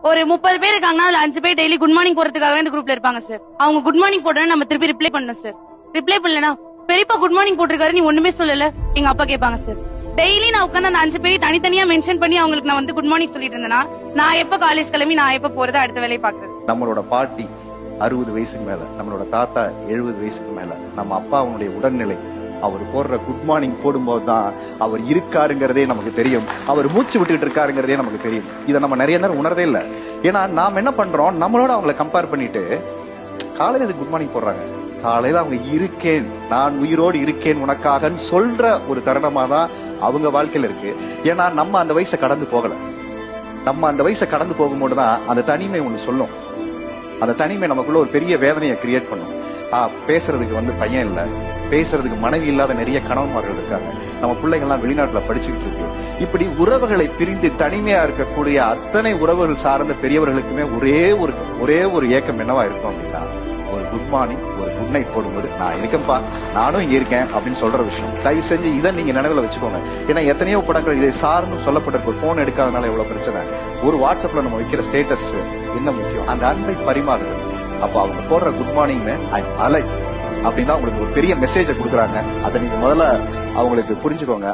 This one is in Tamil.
ஒரு 30 பேர் இருக்காங்கன்னா அதுல 5 பேர் டெய்லி குட் மார்னிங் போறதுக்காகவே இந்த குரூப்ல இருப்பாங்க சார். அவங்க குட் மார்னிங் போட்டா நம்ம திருப்பி ரிப்ளை பண்ணணும் சார். ரிப்ளை பண்ணலனா பெரியப்பா குட் மார்னிங் போட்டிருக்காரு நீ ஒண்ணுமே சொல்லல எங்க அப்பா கேட்பாங்க சார். டெய்லி நான் உட்காந்து அந்த 5 பேரை தனித்தனியா மென்ஷன் பண்ணி அவங்களுக்கு நான் வந்து குட் மார்னிங் சொல்லிட்டு இருந்தேன்னா நான் எப்ப காலேஜ் கிளம்பி நான் எப்ப போறது அடுத்த வேலையை பாக்குறது. நம்மளோட பாட்டி 60 வயசுக்கு மேல, நம்மளோட தாத்தா 70 வயசுக்கு மேல, நம்ம அப்பா அவனுடைய உடல்நிலை அவர் போடுற குட் மார்னிங் போடும்போது தான் அவர் இருக்காருங்கிறதே நமக்கு தெரியும், அவர் மூச்சு விட்டுட்டு இருக்காருங்கிறதே நமக்கு தெரியும். இதை நம்ம நிறைய நேரம் உணர்தே இல்லை. ஏன்னா நாம் என்ன பண்றோம், நம்மளோட அவங்களை கம்பேர் பண்ணிட்டு காலையில இது குட் மார்னிங் போடுறாங்க, காலையில அவங்க இருக்கேன் நான் உயிரோடு இருக்கேன் உனக்காகன்னு சொல்ற ஒரு தருணமா தான் அவங்க வாழ்க்கையில இருக்கு. ஏன்னா நம்ம அந்த வயசை கடந்து போகல. நம்ம அந்த வயசை கடந்து போகும்போது தான் அந்த தனிமை ஒண்ணு சொல்லும். அந்த தனிமை நமக்குள்ள ஒரு பெரிய வேதனையை கிரியேட் பண்ணும். பேசுறதுக்கு வந்து பையன் இல்ல, பேசுறதுக்கு மனைவி இல்லாத நிறைய கணவன்மார்கள் இருக்காங்க, நம்ம பிள்ளைகள்லாம் வெளிநாட்டுல படிச்சுக்கிட்டு இருக்கு. இப்படி உறவுகளை பிரிந்து தனிமையா இருக்கக்கூடிய அத்தனை உறவுகள் சார்ந்த பெரியவர்களுக்குமே ஒரே ஒரு ஏக்கம் என்னவா இருக்கும் அப்படின்னா, ஒரு குட் மார்னிங் ஒரு குட் நைட் போடும்போது நான் இருக்கேன்ப்பா, நானும் இங்க இருக்கேன் அப்படின்னு சொல்ற விஷயம். தயவு செஞ்சு இதை நீங்க நினைவுல வச்சுக்கோங்க. ஏன்னா எத்தனையோ படங்கள் இதை சார்ந்தும் சொல்லப்பட்டிருக்கு. போன் எடுக்காதனால எவ்வளவு பிரச்சனை. ஒரு வாட்ஸ்அப்ல நம்ம வைக்கிற ஸ்டேட்டஸ் என்ன முக்கியம், அந்த அன்பை பரிமாறுறது. அப்ப அவங்க போடுற குட் மார்னிங் ஐ அலை அப்படின்னா உங்களுக்கு ஒரு பெரிய மெசேஜை கொடுக்குறாங்க. அதை நீங்க முதல்ல அவங்களுக்கு புரிஞ்சுக்கோங்க.